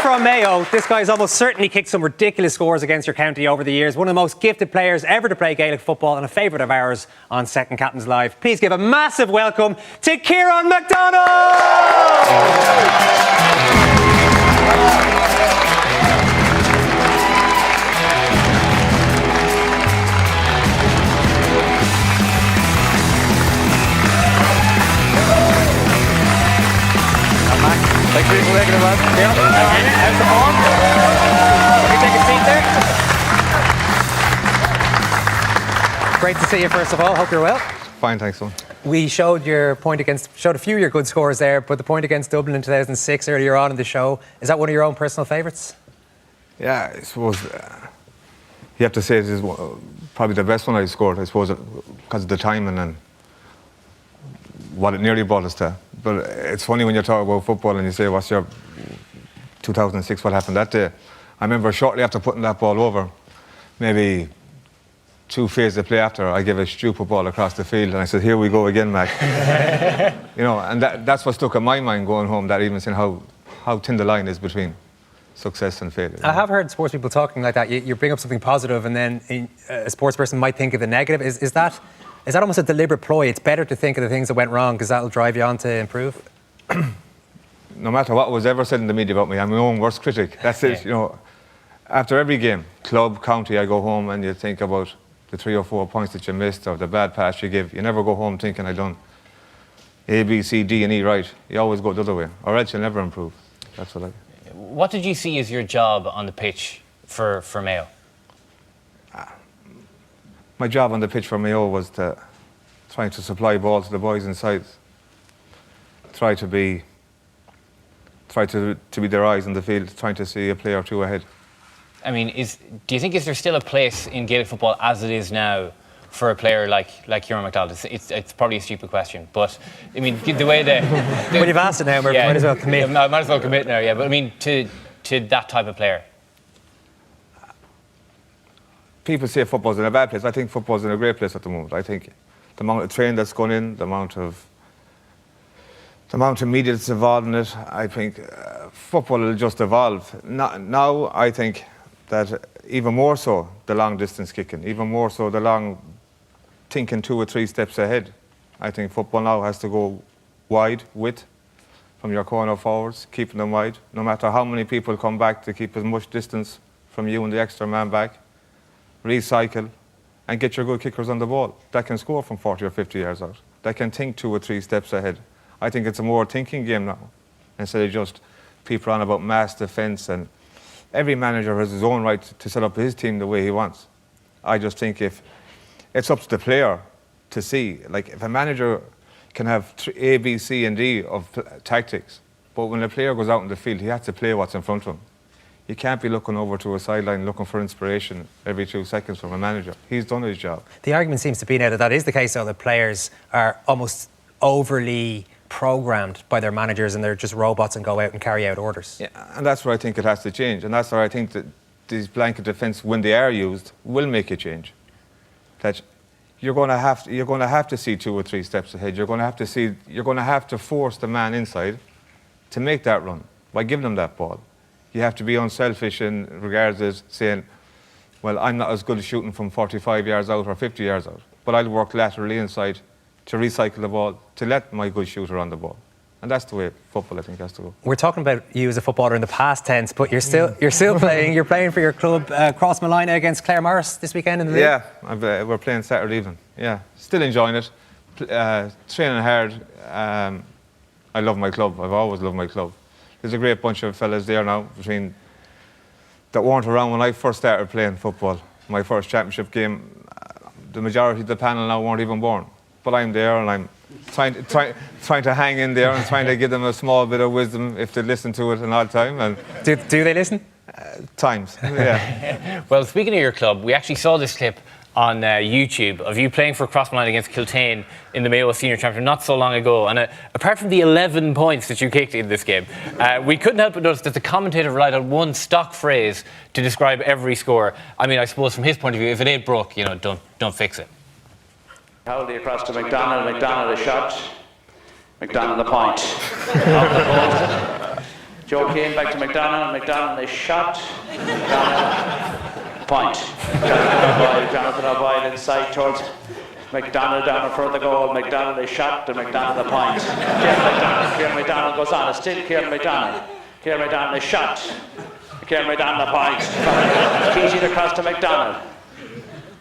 from Mayo, this guy's almost certainly kicked some ridiculous scores against your county over the years. One of the most gifted players ever to play Gaelic football and a favourite of ours on Second Captains Live. Please give a massive welcome to Ciarán McDonald! Thanks for making it, man. Yeah. How's the form? Can you take a seat there? Great to see you, first of all. Hope you're well. Fine, thanks, man. We showed a few of your good scores there, but the point against Dublin in 2006 earlier on in the show, is that one of your own personal favourites? Yeah, I suppose you have to say it is probably the best one I scored, I suppose, because of the timing and what it nearly brought us to. But it's funny when you talk about football and you say, what's your 2006, what happened that day? I remember shortly after putting that ball over, maybe 2 phases of play after, I gave a stupid ball across the field and I said, here we go again, Mac. You know, and that's what stuck in my mind going home that evening, saying how thin the line is between success and failure. I have heard sports people talking like that. You bring up something positive and then a sports person might think of the negative. Is that almost a deliberate ploy? It's better to think of the things that went wrong because that'll drive you on to improve? No matter what was ever said in the media about me, I'm my own worst critic. That's it, you know. After every game, club, county, I go home and you think about the 3 or 4 points that you missed or the bad pass you give. You never go home thinking I done A, B, C, D and E right. You always go the other way, or else you'll never improve. That's what I... What did you see as your job on the pitch for Mayo? My job on the pitch for Mayo was trying to supply ball to the boys inside. Try to be their eyes in the field, trying to see a player or two ahead. I mean, do you think is there still a place in Gaelic football as it is now for a player like Ciarán McDonald? It's probably a stupid question, but I mean the way well, you've asked it now, we might as well commit. I might as well commit now, yeah. But I mean to that type of player. People say football's in a bad place. I think football's in a great place at the moment. I think the amount of training that's gone in, the amount of media that's involved in it, I think football will just evolve. Now I think that even more so the long distance kicking, even more so the long thinking 2 or 3 steps ahead. I think football now has to go wide, width, from your corner forwards, keeping them wide, no matter how many people come back to keep as much distance from you and the extra man back. Recycle and get your good kickers on the ball that can score from 40 or 50 yards out, that can think 2 or 3 steps ahead. I think it's a more thinking game now instead of just people on about mass defence, and every manager has his own right to set up his team the way he wants. I just think if it's up to the player to see, like if a manager can have A, B, C and D of tactics, but when a player goes out in the field he has to play what's in front of him. You can't be looking over to a sideline looking for inspiration every 2 seconds from a manager. He's done his job. The argument seems to be now that is the case, though, that players are almost overly programmed by their managers and they're just robots and go out and carry out orders. Yeah, and that's where I think it has to change. And that's where I think that these blanket defence, when they are used, will make a change. That you're going to have to see 2 or 3 steps ahead. You're going to have to force the man inside to make that run by giving them that ball. You have to be unselfish in regards to saying, well, I'm not as good at shooting from 45 yards out or 50 yards out, but I'll work laterally inside to recycle the ball, to let my good shooter on the ball. And that's the way football, I think, has to go. We're talking about you as a footballer in the past tense, but you're still playing. You're playing for your club, Cross Malina against Clare Morris this weekend in the league. Yeah, we're playing Saturday evening. Yeah, still enjoying it. Training hard. I love my club. I've always loved my club. There's a great bunch of fellas there now that weren't around when I first started playing football. My first championship game, the majority of the panel now weren't even born. But I'm there and I'm trying to hang in there and trying to give them a small bit of wisdom if they listen to it an odd time. And do they listen? Times, yeah. Well, speaking of your club, we actually saw this clip on YouTube of you playing for Crossmalline against Kiltane in the Mayo Senior Championship not so long ago. And apart from the 11 points that you kicked in this game, we couldn't help but notice that the commentator relied on one stock phrase to describe every score. I mean, I suppose from his point of view, if it ain't broke, you know, don't fix it. Howley across to McDonald. McDonald a shot. McDonald a point. Off the post. Joe Keane back to McDonald. McDonald is shot. McDonald, point. Jonathan O'Boyle inside towards McDonald down in front of the goal. McDonald is shot to McDonald a point. Kieran McDonald goes on. It's still Kieran McDonald. Kieran McDonald is shot. Kieran McDonald a point. Keating across to McDonald.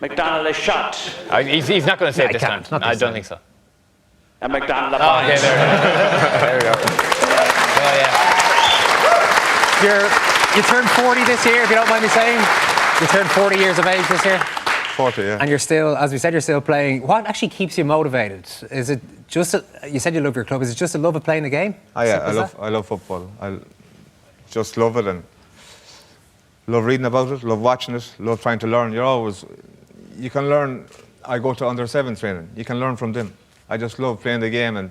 McDonald is shot. He's not going to say it this time. I don't think so. And McDonald a point. Okay, there we go. Oh, yeah. You turned 40 this year, if you don't mind me saying. You turned 40 years of age this year. 40, yeah. And you're still, as we said, you're still playing. What actually keeps you motivated? Is it just, you said you love your club, is it just a love of playing the game? Yeah, I love football. I just love it and love reading about it, love watching it, love trying to learn. You can learn. I go to under-7 training. You can learn from them. I just love playing the game, and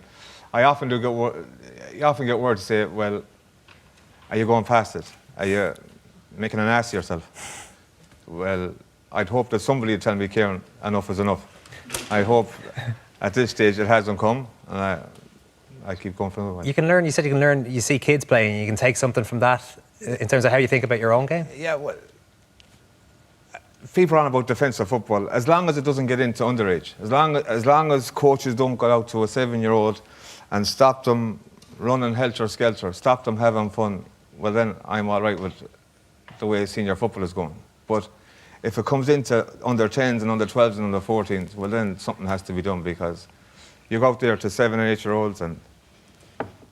I often get word to say, well, are you going past it? Are you making an ass of yourself? Well, I'd hope that somebody would tell me, Ciarán, enough is enough. I hope at this stage it hasn't come, and I keep going for another one. You can learn, you said you can learn, you see kids playing, you can take something from that in terms of how you think about your own game? Yeah, well, people are on about defensive football, as long as it doesn't get into underage, as long as coaches don't go out to a 7-year-old and stop them running helter-skelter, stop them having fun, well then I'm all right with the way senior football is going. But if it comes into under-10s and under-12s and under-14s, well then something has to be done, because you go out there to 7 and 8-year-olds and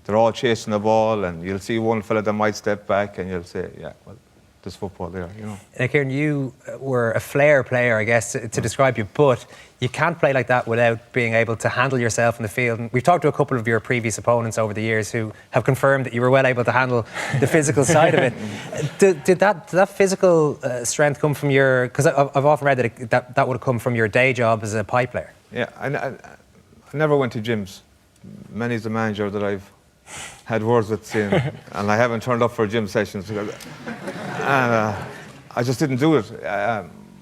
they're all chasing the ball, and you'll see one fella that might step back and you'll say, yeah, well, there's football there, you know. Now, Ciarán, you were a flair player, I guess, to describe you, but you can't play like that without being able to handle yourself in the field. And we've talked to a couple of your previous opponents over the years who have confirmed that you were well able to handle the physical side of it. Did that physical strength come from your... Because I've often read that would have come from your day job as a pipe player. Yeah, I never went to gyms. Many's the manager that I've had words with saying, and I haven't turned up for gym sessions because, and I just didn't do it.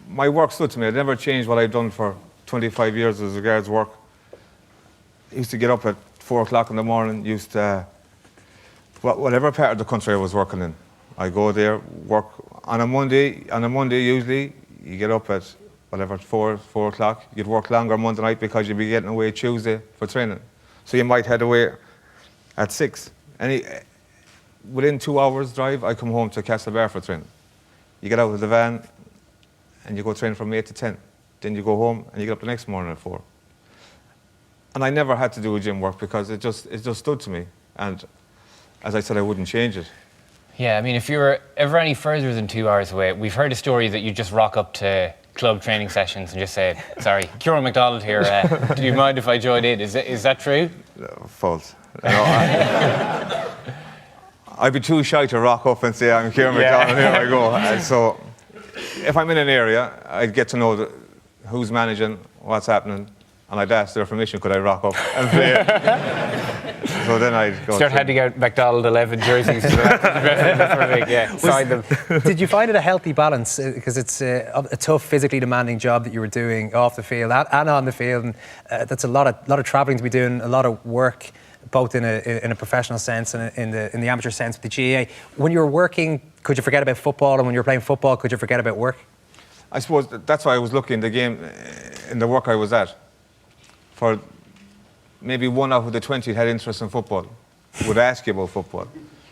My work stood to me. I never changed what I'd done for 25 years as regards work. I used to get up at 4 o'clock in the morning, used to, whatever part of the country I was working in, I go there, work on a Monday usually, you get up at whatever, 4 o'clock, you'd work longer Monday night because you'd be getting away Tuesday for training. So you might head away at 6. And within 2 hours drive, I come home to Castlebar for training. You get out of the van and you go train from 8 to 10. Then you go home and you get up the next morning at 4. And I never had to do a gym work because it just stood to me. And as I said, I wouldn't change it. Yeah, I mean, if you were ever any further than 2 hours away, we've heard a story that you just rock up to club training sessions and just say, sorry, Ciarán McDonald here, do you mind if I join in? Is that true? False. No, I'd be too shy to rock up and say, I'm Ciarán McDonald, here I go. And so if I'm in an area, I'd get to know who's managing, what's happening, and I'd ask their permission, could I rock up and play? So then I'd go. Start handing out McDonald 11 jerseys to the rest of the yeah, sign them. Did you find it a healthy balance? Because it's a tough, physically demanding job that you were doing off the field and on the field. And that's a lot of travelling to be doing, a lot of work, both in a professional sense and in the amateur sense with the GAA. When you were working, could you forget about football? And when you were playing football, could you forget about work? I suppose that's why I was looking the game in the work I was at. For maybe 1 out of the 20 had interest in football, would ask you about football.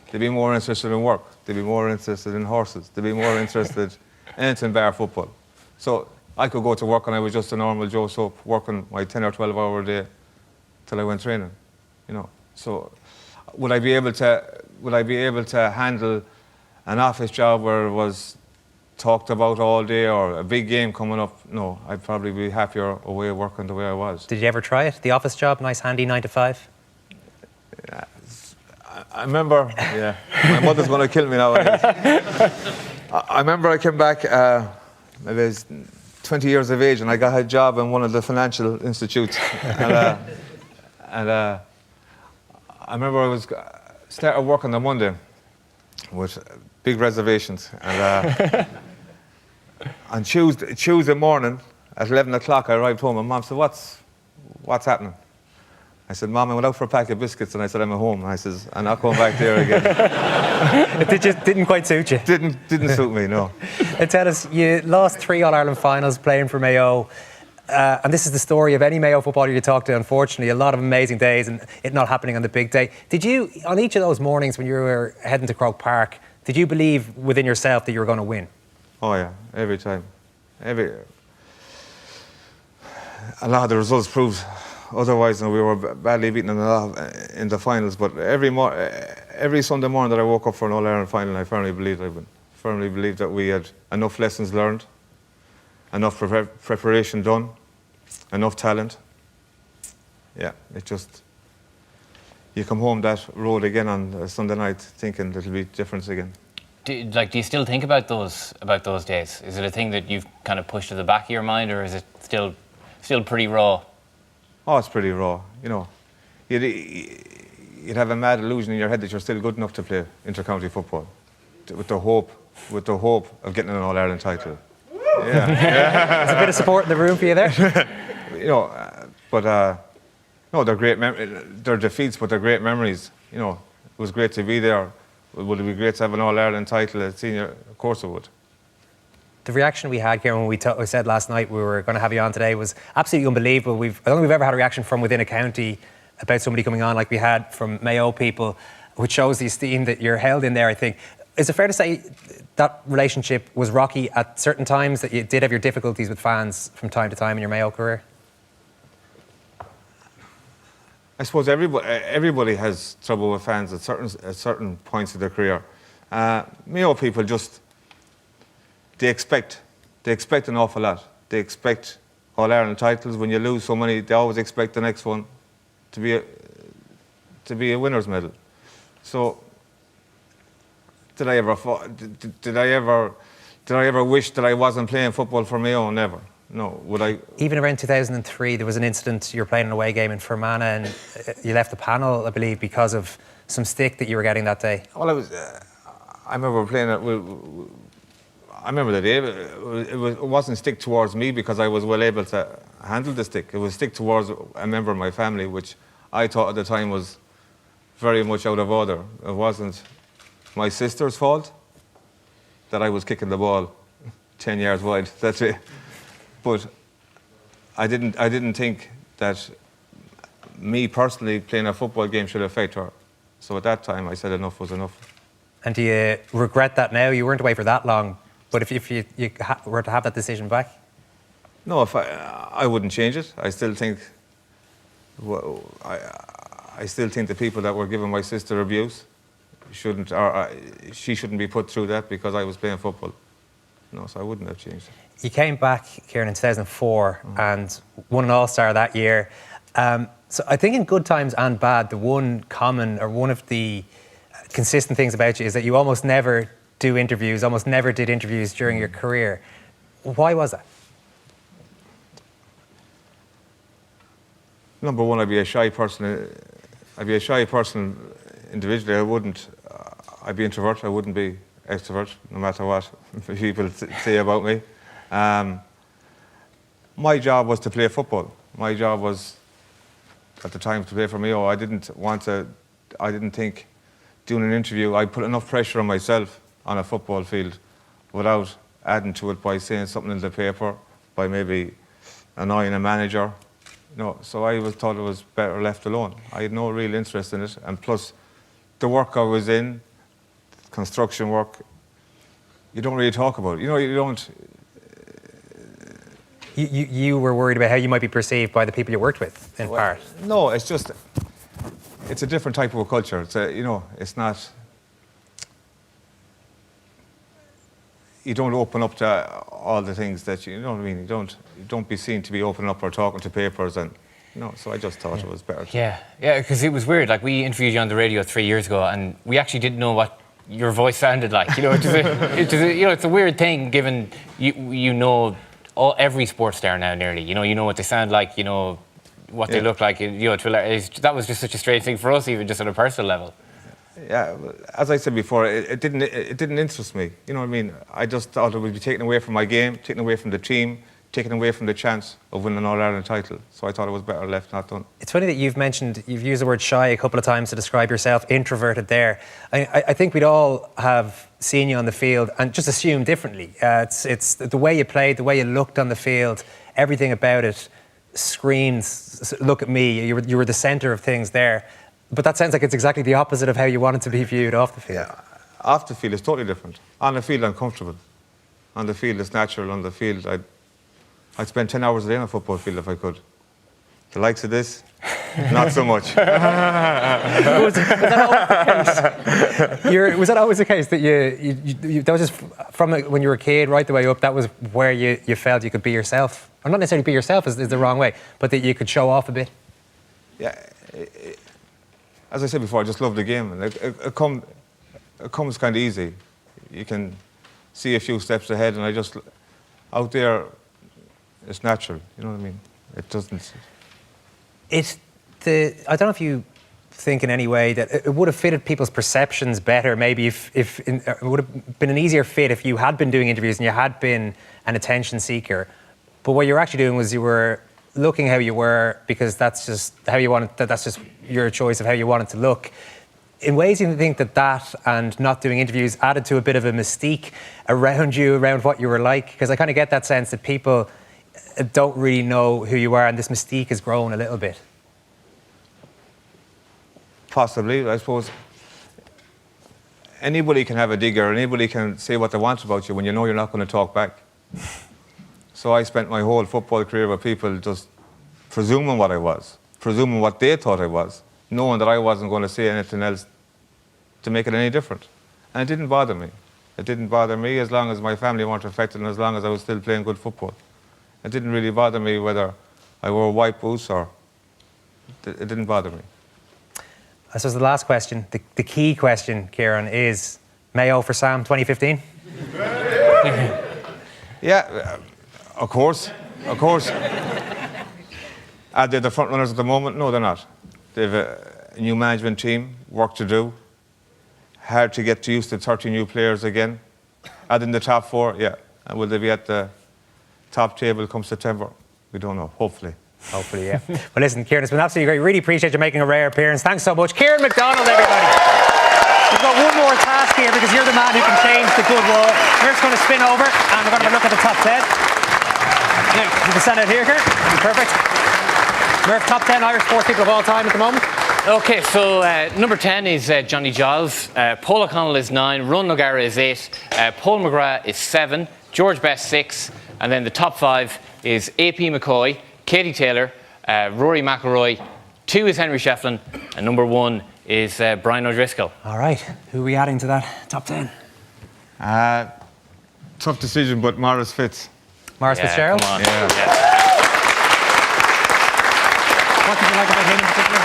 They'd be more interested in work. They'd be more interested in horses. They'd be more interested in anything bar football. So I could go to work and I was just a normal Joe Soap working my 10 or 12 hour day till I went training, you know. So would I be able to handle an office job where it was talked about all day or a big game coming up? No, I'd probably be happier away working the way I was. Did you ever try it? The office job, nice handy 9 to 5? Yeah, I remember, yeah, my mother's going to kill me now. I remember I came back, maybe I was 20 years of age, and I got a job in one of the financial institutes. and I remember I started working on Monday with big reservations. And on Tuesday morning at 11 o'clock, I arrived home, and Mom said, "What's happening?" I said, Mom, I went out for a pack of biscuits, and I said, I'm at home. And I says, I'm not going back there again. It just didn't quite suit you. Didn't suit me, no. And tell us, you lost 3 All-Ireland finals playing for Mayo. And this is the story of any Mayo footballer you talk to, unfortunately. A lot of amazing days and it not happening on the big day. Did you, on each of those mornings when you were heading to Croke Park, did you believe within yourself that you were going to win? Oh, yeah, every time. A lot of the results proved otherwise, and we were badly beaten in the finals. But every Sunday morning that I woke up for an All-Ireland final, I firmly believed I would. Firmly believed that we had enough lessons learned, enough preparation done, enough talent. Yeah, it just... You come home that road again on a Sunday night thinking it'll be different again. Do you still think about those days? Is it a thing that you've kind of pushed to the back of your mind, or is it still pretty raw? Oh, it's pretty raw. You know, you'd have a mad illusion in your head that you're still good enough to play inter-county football, with the hope of getting an All-Ireland title. Yeah. There's a bit of support in the room for you there. You know, no, they're great. They're defeats, but they're great memories. You know, it was great to be there. Would it be great to have an All-Ireland title at senior? Of course it would. The reaction we had, Ciarán, when we said last night we were going to have you on today was absolutely unbelievable. I don't think we've ever had a reaction from within a county about somebody coming on like we had from Mayo people, which shows the esteem that you're held in there, I think. Is it fair to say that relationship was rocky at certain times, that you did have your difficulties with fans from time to time in your Mayo career? I suppose everybody has trouble with fans at certain points of their career. Mayo people just... They expect an awful lot. They expect All-Ireland titles. When you lose so many, they always expect the next one to be a winner's medal. So, did I ever wish that I wasn't playing football for Mayo? Never. No. Would I? Even around 2003, there was an incident. You were playing an away game in Fermanagh, and you left the panel, I believe, because of some stick that you were getting that day. Well, I remember playing it. I remember the day. It wasn't stick towards me because I was well able to handle the stick. It was stick towards a member of my family, which I thought at the time was very much out of order. It wasn't my sister's fault that I was kicking the ball 10 yards wide. That's it. But I didn't think that me personally playing a football game should affect her. So at that time, I said enough was enough. And do you regret that now? You weren't away for that long. But if you were to have that decision back? No, I wouldn't change it. I still think... Well, I still think the people that were giving my sister abuse she shouldn't be put through that because I was playing football. No, so I wouldn't have changed it. You came back, Ciarán, in 2004 and won an All-Star that year. So I think in good times and bad, the one of the consistent things about you is that you almost never did interviews during your career. Why was that? Number one, I'd be a shy person individually. I'd be introvert. I wouldn't be extrovert, no matter what people say about me. My job was to play football. My job was, at the time, to play for Mayo. I didn't think doing an interview, I put enough pressure on myself on a football field without adding to it by saying something in the paper, by maybe annoying a manager. No, so I thought it was better left alone. I had no real interest in it, and plus the work I was in, construction work, you don't really talk about it. You know, you don't... You were worried about how you might be perceived by the people you worked with, in part? No, it's just... It's a different type of a culture. It's not... You don't open up to all the things that you know what I mean. You don't be seen to be opening up or talking to papers, and so I just thought it was better. Yeah, because it was weird. Like, we interviewed you on the radio 3 years ago, and we actually didn't know what your voice sounded like. It's a weird thing, given every sports star now nearly. You know what they sound like. You know what they look like. That was just such a strange thing for us, even just on a personal level. Yeah, as I said before, it didn't interest me. You know what I mean? I just thought it would be taken away from my game, taken away from the team, taken away from the chance of winning an All-Ireland title. So I thought it was better left not done. It's funny that you've used the word shy a couple of times to describe yourself, introverted there. I think we'd all have seen you on the field and just assumed differently. It's the way you played, the way you looked on the field, everything about it screams, look at me, you were the centre of things there. But that sounds like it's exactly the opposite of how you wanted to be viewed off the field. Yeah, off the field it's totally different. On the field I'm comfortable. On the field it's natural. On the field I'd spend 10 hours a day on a football field if I could. The likes of this, not so much. Was that always the case that you that was just from when you were a kid right the way up, that was where you felt you could be yourself? Or not necessarily be yourself is the wrong way, but that you could show off a bit? Yeah, as I said before, I just love the game. And it comes kind of easy. You can see a few steps ahead, and I just, out there, it's natural. You know what I mean? It doesn't... I don't know if you think in any way that it would have fitted people's perceptions better, maybe if it would have been an easier fit if you had been doing interviews and you had been an attention seeker. But what you were actually doing was you were looking how you were because that's just how you wanted. That's just your choice of how you wanted to look. In ways, you think that and not doing interviews added to a bit of a mystique around you, around what you were like? Because I kind of get that sense that people don't really know who you are, and this mystique has grown a little bit. Possibly, I suppose. Anybody can have a digger, anybody can say what they want about you when you know you're not going to talk back. So I spent my whole football career with people just presuming what I was, presuming what they thought I was, knowing that I wasn't going to say anything else to make it any different. And it didn't bother me. It didn't bother me as long as my family weren't affected and as long as I was still playing good football. It didn't really bother me whether I wore white boots or... It didn't bother me. I suppose the last question, the key question, Ciarán, is Mayo for Sam 2015? Yeah, of course. Of course. Are they the front runners at the moment? No, they're not. They have a new management team, work to do. Hard to get used to 30 new players again. Are they in the top 4? Yeah. And will they be at the top table come September? We don't know. Hopefully. Hopefully, yeah. Well, listen, Ciarán, it's been absolutely great. Really appreciate you making a rare appearance. Thanks so much. Ciarán McDonald, everybody. We've got one more task here because you're the man who can change the good wall. We're just going to spin over and we're going to have a look at the top 10. You can stand out here, Ciarán. Perfect. Murph, top 10 Irish sports people of all time at the moment. Okay, so number 10 is Johnny Giles, Paul O'Connell is 9, Ron O'Gara is 8, Paul McGrath is 7, George Best 6, and then the top 5 is A.P. McCoy, Katie Taylor, Rory McIlroy, 2 is Henry Shefflin, and number 1 is Brian O'Driscoll. All right, who are we adding to that top 10? Tough decision, but Maurice Fitz. Maurice Fitzgerald? Come on. Yeah. What did you like about him in particular?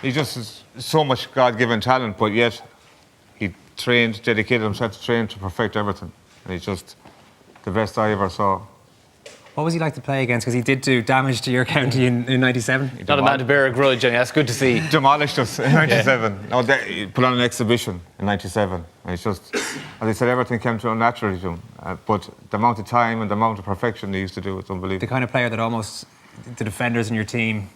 He just has so much God-given talent, but yet he trained, dedicated himself to train to perfect everything. And he's just the best I ever saw. What was he like to play against? Because he did do damage to your county in 97. Not a man to bear a grudge, and that's good to see. Demolished us in 97. No, he put on an exhibition in 97. And it's just, as I said, everything came to him naturally to him. But the amount of time and the amount of perfection he used to do, it's unbelievable. The kind of player that almost, the defenders in your team,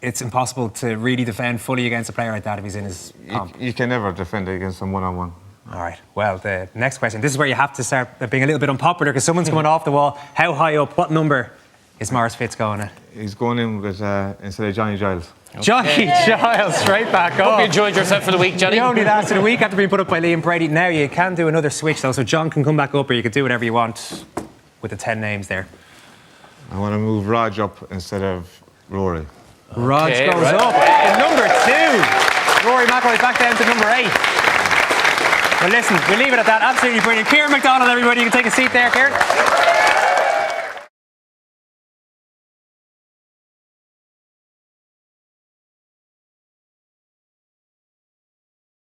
it's impossible to really defend fully against a player like that if he's in his pomp. You can never defend against him one-on-one. All right, well, the next question. This is where you have to start being a little bit unpopular because someone's coming off the wall. How high up, what number is Maurice Fitz going at? He's going in with, instead of Johnny Giles. Okay. Johnny Giles, straight back up. Hope you enjoyed yourself for the week, Johnny. You only lasted a week after being put up by Liam Brady. Now you can do another switch, though, so John can come back up or you can do whatever you want with the 10 names there. I want to move Raj up instead of Rory. Rog goes up to number 2. Rory McIlroy back down to number 8. Well, listen, we'll leave it at that. Absolutely brilliant. Ciarán McDonald, everybody. You can take a seat there, Ciarán.